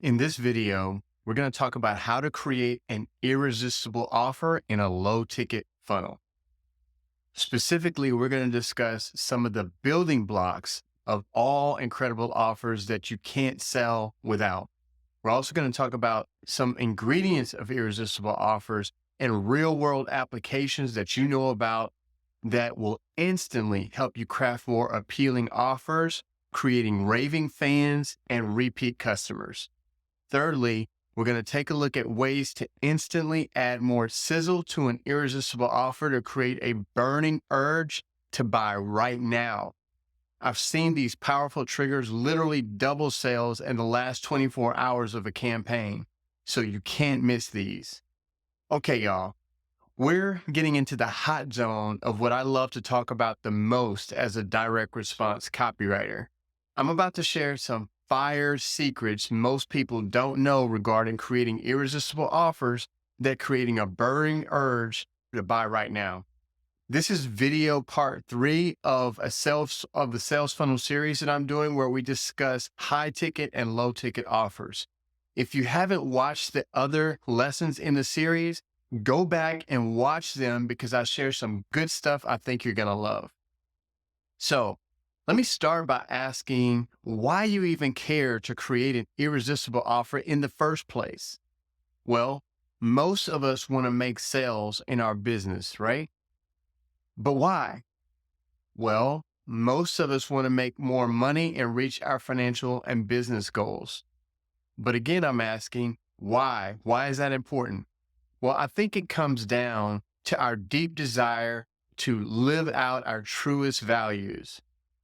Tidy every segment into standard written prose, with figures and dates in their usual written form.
In this video, we're going to talk about how to create an irresistible offer in a low ticket funnel. Specifically, we're going to discuss some of the building blocks of all incredible offers that you can't sell without. We're also going to talk about some ingredients of irresistible offers and real world applications that you know about that will instantly help you craft more appealing offers, creating raving fans and repeat customers. Thirdly, we're going to take a look at ways to instantly add more sizzle to an irresistible offer to create a burning urge to buy right now. I've seen these powerful triggers literally double sales in the last 24 hours of a campaign, so you can't miss these. Okay, y'all, we're getting into the hot zone of what I love to talk about the most as a direct response copywriter. I'm about to share some fire secrets most people don't know regarding creating irresistible offers that creating a burning urge to buy right now. This is video part 3 of the sales funnel series that I'm doing where we discuss high ticket and low ticket offers. If you haven't watched the other lessons in the series, go back and watch them because I share some good stuff I think you're going to love. So let me start by asking why you even care to create an irresistible offer in the first place. Well, most of us want to make sales in our business, right? But why? Well, most of us want to make more money and reach our financial and business goals. But again, I'm asking why? Why is that important? Well, I think it comes down to our deep desire to live out our truest values.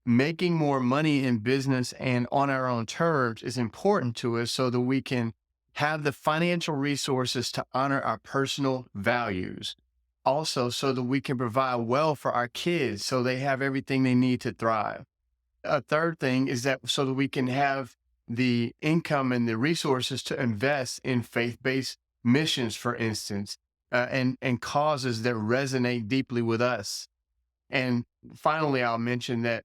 Making more money in business and on our own terms is important to us so that we can have the financial resources to honor our personal values. Also, so that we can provide well for our kids so they have everything they need to thrive. A third thing is that so that we can have the income and the resources to invest in faith-based missions, for instance, and causes that resonate deeply with us. And finally, I'll mention that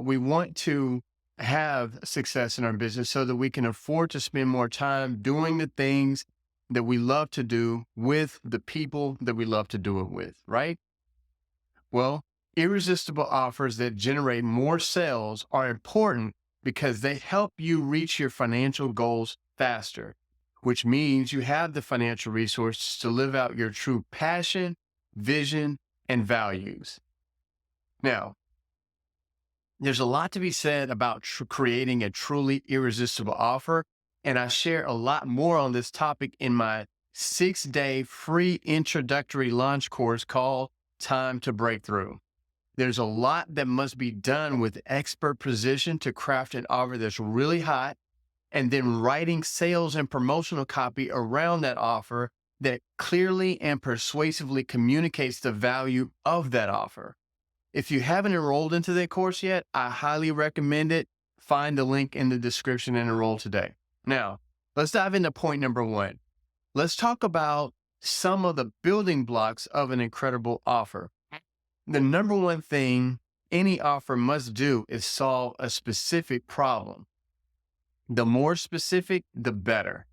we want to have success in our business so that we can afford to spend more time doing the things that we love to do with the people that we love to do it with, right? Well, irresistible offers that generate more sales are important because they help you reach your financial goals faster, which means you have the financial resources to live out your true passion, vision, and values. Now, there's a lot to be said about creating a truly irresistible offer, and I share a lot more on this topic in my 6-day free introductory launch course called Time to Breakthrough. There's a lot that must be done with expert precision to craft an offer that's really hot, and then writing sales and promotional copy around that offer that clearly and persuasively communicates the value of that offer. If you haven't enrolled into that course yet, I highly recommend it. Find the link in the description and enroll today. Now, let's dive into point number 1. Let's talk about some of the building blocks of an incredible offer. The number one thing any offer must do is solve a specific problem. The more specific, the better.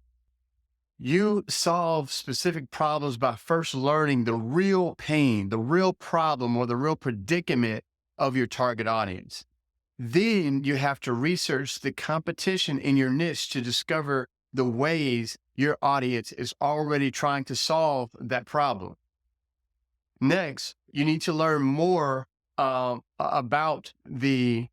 You solve specific problems by first learning the real pain, the real problem, or the real predicament of your target audience. Then you have to research the competition in your niche to discover the ways your audience is already trying to solve that problem. Next, you need to learn more about the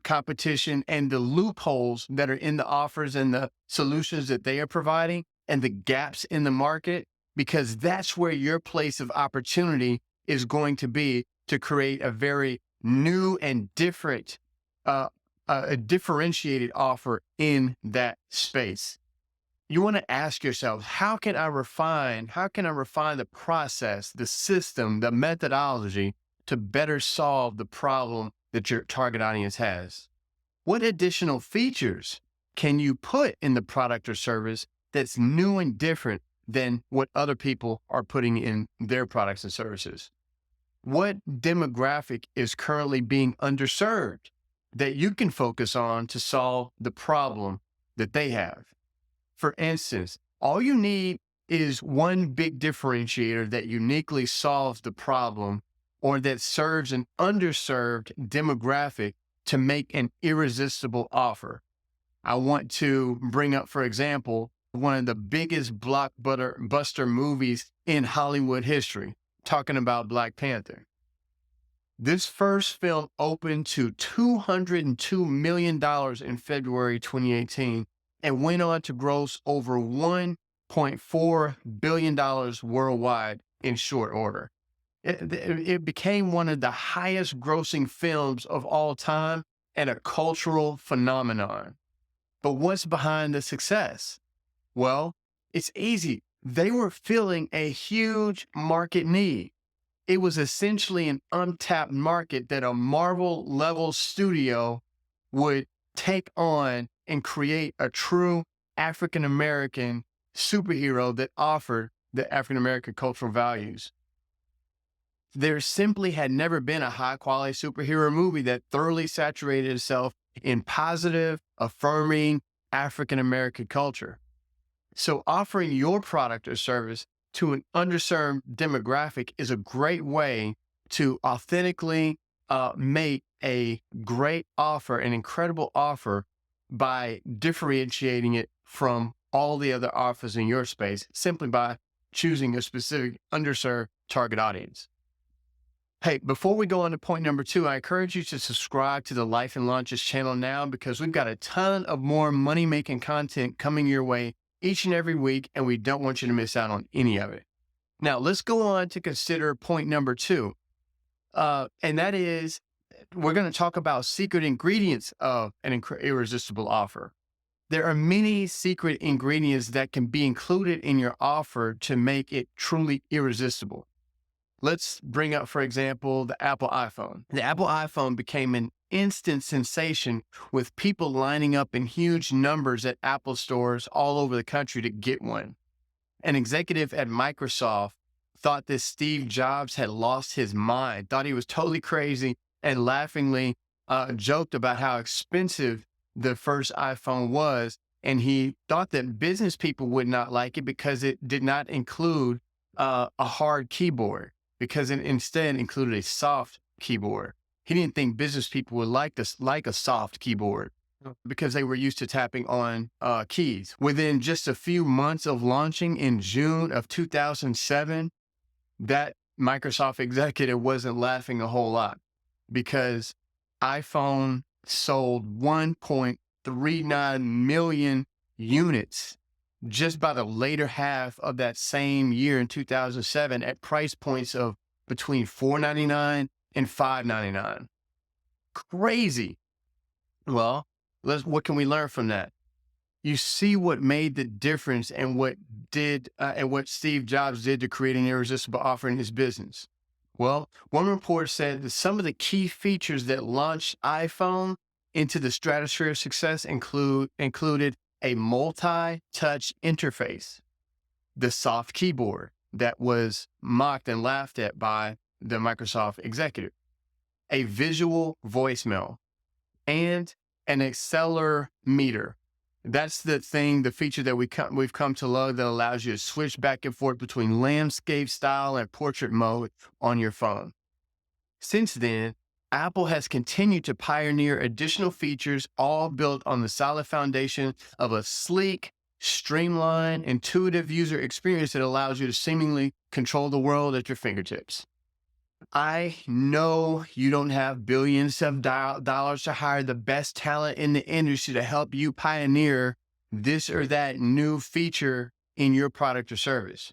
competition and the loopholes that are in the offers and the solutions that they are providing and the gaps in the market, because that's where your place of opportunity is going to be to create a very new and different, a differentiated offer in that space. You want to ask yourself, how can I refine the process, the system, the methodology to better solve the problem that your target audience has? What additional features can you put in the product or service that's new and different than what other people are putting in their products and services? What demographic is currently being underserved that you can focus on to solve the problem that they have? For instance, all you need is one big differentiator that uniquely solves the problem or that serves an underserved demographic to make an irresistible offer. I want to bring up, for example, one of the biggest blockbuster movies in Hollywood history, talking about Black Panther. This first film opened to $202 million in February 2018 and went on to gross over $1.4 billion worldwide in short order. It became one of the highest grossing films of all time and a cultural phenomenon. But what's behind the success? Well, it's easy. They were filling a huge market need. It was essentially an untapped market that a Marvel level studio would take on and create a true African American superhero that offered the African American cultural values. There simply had never been a high quality superhero movie that thoroughly saturated itself in positive, affirming African American culture. So offering your product or service to an underserved demographic is a great way to authentically make a great offer, an incredible offer, by differentiating it from all the other offers in your space simply by choosing a specific underserved target audience. Hey, before we go on to point number 2, I encourage you to subscribe to the Life and Launches channel now because we've got a ton of more money-making content coming your way each and every week, and we don't want you to miss out on any of it. Now, let's go on to consider point number 2, and that is we're going to talk about secret ingredients of an irresistible offer. There are many secret ingredients that can be included in your offer to make it truly irresistible. Let's bring up, for example, the Apple iPhone. The Apple iPhone became an instant sensation with people lining up in huge numbers at Apple stores all over the country to get one. An executive at Microsoft thought that Steve Jobs had lost his mind, thought he was totally crazy, and laughingly joked about how expensive the first iPhone was. And he thought that business people would not like it because it did not include a hard keyboard, because it instead included a soft keyboard. He didn't think business people would like a soft keyboard because they were used to tapping on keys. Within just a few months of launching in June of 2007, that Microsoft executive wasn't laughing a whole lot because iPhone sold 1.39 million units just by the later half of that same year in 2007 at price points of between $499 and $599. Crazy. Well, what can we learn from that? You see what made the difference and what Steve Jobs did to create an irresistible offer in his business. Well, one report said that some of the key features that launched iPhone into the stratosphere of success included a multi-touch interface, the soft keyboard that was mocked and laughed at by the Microsoft executive, a visual voicemail, and an accelerometer. That's the feature that we've come to love that allows you to switch back and forth between landscape style and portrait mode on your phone. Since then, Apple has continued to pioneer additional features, all built on the solid foundation of a sleek, streamlined, intuitive user experience that allows you to seemingly control the world at your fingertips. I know you don't have billions of dollars to hire the best talent in the industry to help you pioneer this or that new feature in your product or service,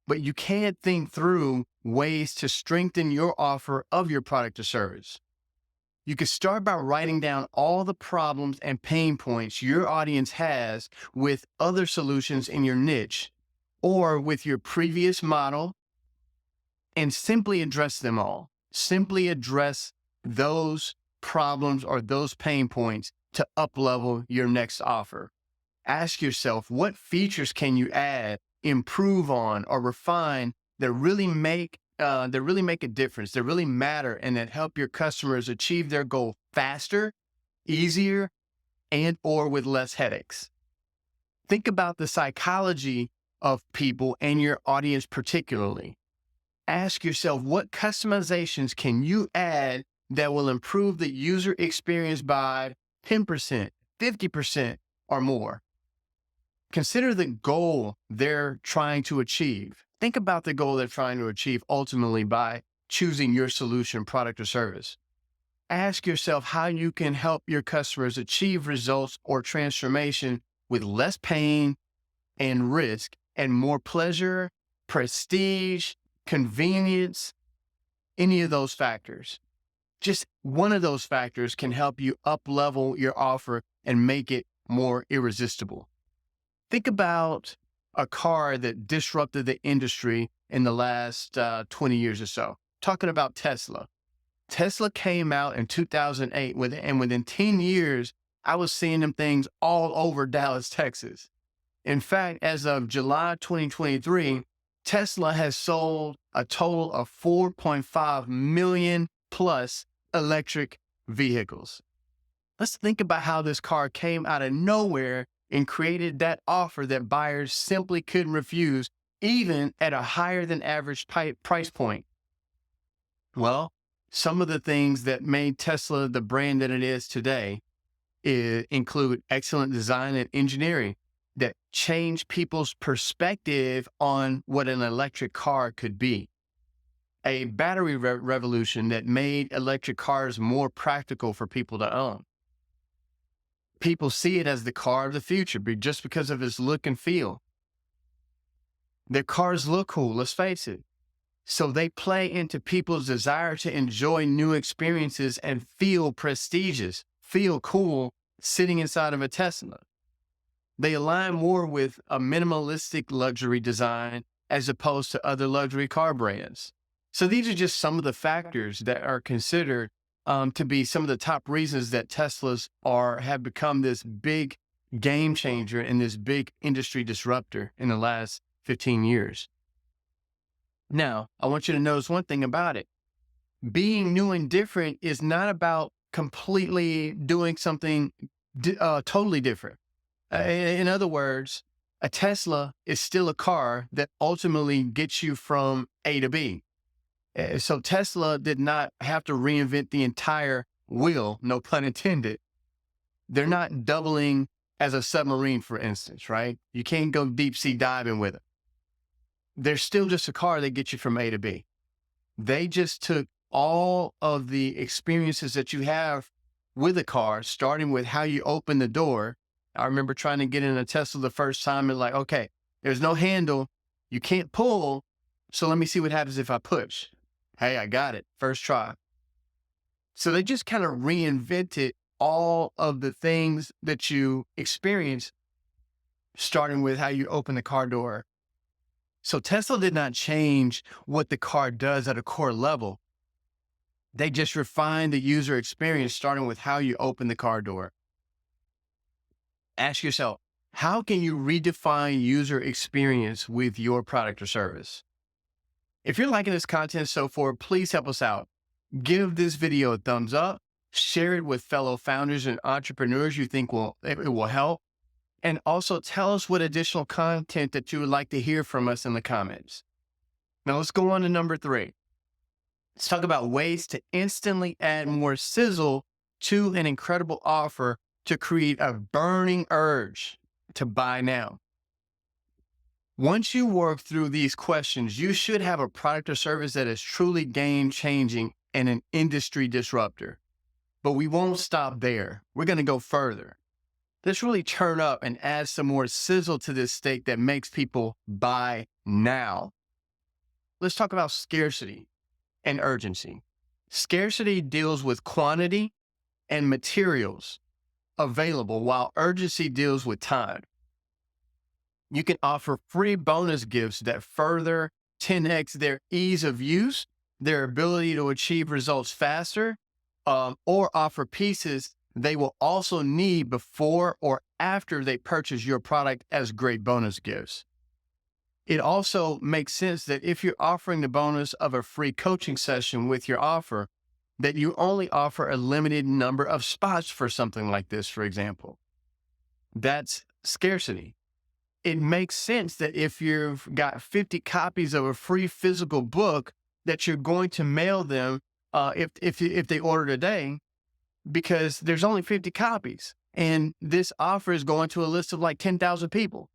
but you can think through ways to strengthen your offer of your product or service. You can start by writing down all the problems and pain points your audience has with other solutions in your niche or with your previous model, and simply address them all. Simply address those problems or those pain points to up-level your next offer. Ask yourself, what features can you add, improve on, or refine that really make a difference, that really matter, and that help your customers achieve their goal faster, easier, and or with less headaches. Think about the psychology of people and your audience particularly. Ask yourself, what customizations can you add that will improve the user experience by 10%, 50%, or more? Consider the goal they're trying to achieve. Think about the goal they're trying to achieve ultimately by choosing your solution, product, or service. Ask yourself how you can help your customers achieve results or transformation with less pain and risk and more pleasure, prestige, convenience, any of those factors. Just one of those factors can help you up-level your offer and make it more irresistible. Think about a car that disrupted the industry in the last 20 years or so. Talking about Tesla. Tesla came out in 2008, and within 10 years, I was seeing them things all over Dallas, Texas. In fact, as of July 2023, Tesla has sold a total of 4.5 million plus electric vehicles. Let's think about how this car came out of nowhere and created that offer that buyers simply couldn't refuse, even at a higher than average price point. Well, some of the things that made Tesla the brand that it is today include excellent design and engineering that changed people's perspective on what an electric car could be. A battery revolution that made electric cars more practical for people to own. People see it as the car of the future just because of its look and feel. Their cars look cool, let's face it. So they play into people's desire to enjoy new experiences and feel prestigious, feel cool sitting inside of a Tesla. They align more with a minimalistic luxury design as opposed to other luxury car brands. So these are just some of the factors that are considered to be some of the top reasons that Teslas have become this big game changer and this big industry disruptor in the last 15 years. Now, I want you to notice one thing about it. Being new and different is not about completely doing something totally different. In other words, a Tesla is still a car that ultimately gets you from A to B. So Tesla did not have to reinvent the entire wheel, no pun intended. They're not doubling as a submarine, for instance, right? You can't go deep sea diving with it. They're still just a car that gets you from A to B. They just took all of the experiences that you have with a car, starting with how you open the door. I remember trying to get in a Tesla the first time and like, okay, there's no handle. You can't pull. So let me see what happens if I push. Hey, I got it. First try. So they just kind of reinvented all of the things that you experience, starting with how you open the car door. So Tesla did not change what the car does at a core level. They just refined the user experience, starting with how you open the car door. Ask yourself, how can you redefine user experience with your product or service? If you're liking this content so far, please help us out. Give this video a thumbs up, share it with fellow founders and entrepreneurs you think it will help. And also tell us what additional content that you would like to hear from us in the comments. Now let's go on to number 3. Let's talk about ways to instantly add more sizzle to an incredible offer to create a burning urge to buy now. Once you work through these questions, you should have a product or service that is truly game-changing and an industry disruptor. But we won't stop there. We're going to go further. Let's really turn up and add some more sizzle to this steak that makes people buy now. Let's talk about scarcity and urgency. Scarcity deals with quantity and materials available, while urgency deals with time. You can offer free bonus gifts that further 10x their ease of use, their ability to achieve results faster, or offer pieces they will also need before or after they purchase your product as great bonus gifts. It also makes sense that if you're offering the bonus of a free coaching session with your offer, that you only offer a limited number of spots for something like this, for example. That's scarcity. it makes sense that if you've got 50 copies of a free physical book, that you're going to mail them if they order today, because there's only 50 copies. And this offer is going to a list of like 10,000 people.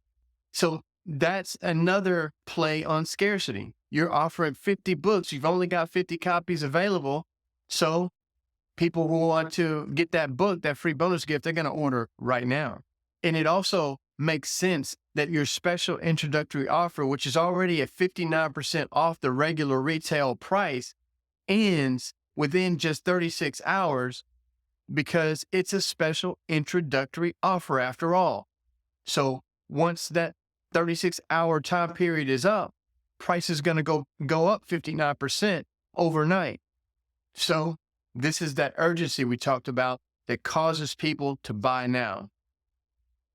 So that's another play on scarcity. You're offering 50 books. You've only got 50 copies available. So people who want to get that book, that free bonus gift, they're going to order right now. And it also makes sense that your special introductory offer, which is already at 59% off the regular retail price, ends within just 36 hours because it's a special introductory offer after all. So once that 36-hour time period is up, price is going to go up 59% overnight. So this is that urgency we talked about that causes people to buy now.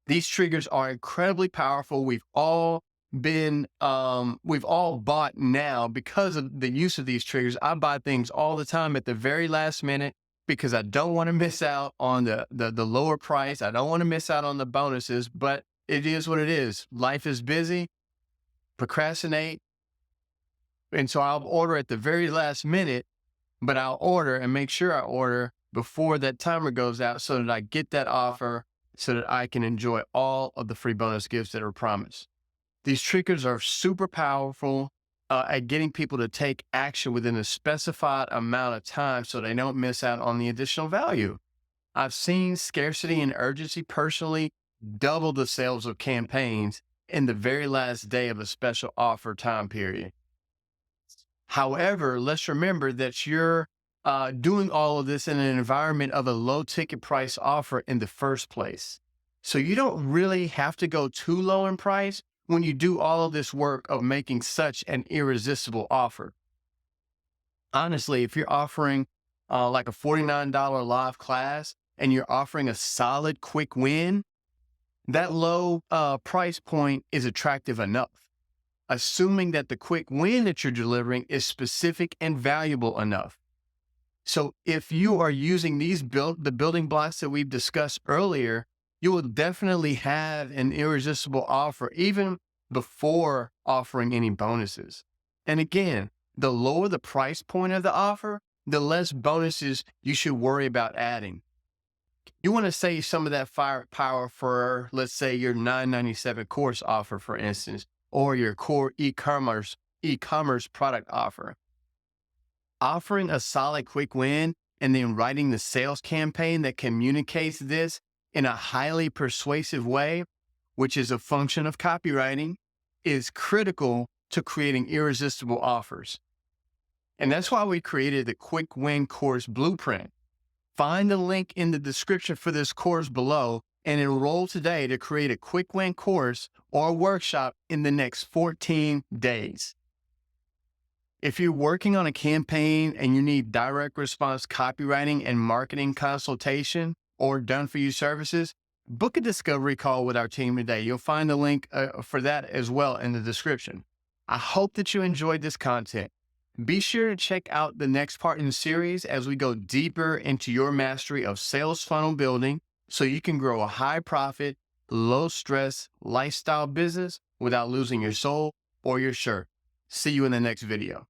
These triggers are incredibly powerful. We've all bought now because of the use of these triggers. I buy things all the time at the very last minute because I don't want to miss out on the lower price. I don't want to miss out on the bonuses, but it is what it is. Life is busy, procrastinate. And so I'll order at the very last minute, but I'll order and make sure I order before that timer goes out so that I get that offer so that I can enjoy all of the free bonus gifts that are promised. These triggers are super powerful at getting people to take action within a specified amount of time so they don't miss out on the additional value. I've seen scarcity and urgency personally double the sales of campaigns in the very last day of a special offer time period. However, let's remember that you're doing all of this in an environment of a low ticket price offer in the first place. So you don't really have to go too low in price when you do all of this work of making such an irresistible offer. Honestly, if you're offering like a $49 live class and you're offering a solid quick win, that low price point is attractive enough, assuming that the quick win that you're delivering is specific and valuable enough. So if you are using the building blocks that we've discussed earlier, you will definitely have an irresistible offer even before offering any bonuses. And again, the lower the price point of the offer, the less bonuses you should worry about adding. You want to save some of that firepower for, let's say, your $9.97 course offer, for instance, or your core e-commerce product offer. Offering a solid quick win and then writing the sales campaign that communicates this in a highly persuasive way, which is a function of copywriting, is critical to creating irresistible offers. And that's why we created the Quick Win Course Blueprint. Find the link in the description for this course below and enroll today to create a quick win course or workshop in the next 14 days. If you're working on a campaign and you need direct response copywriting and marketing consultation or done-for-you services, book a discovery call with our team today. You'll find the link for that as well in the description. I hope that you enjoyed this content. Be sure to check out the next part in the series as we go deeper into your mastery of sales funnel building so you can grow a high profit, low stress lifestyle business without losing your soul or your shirt. See you in the next video.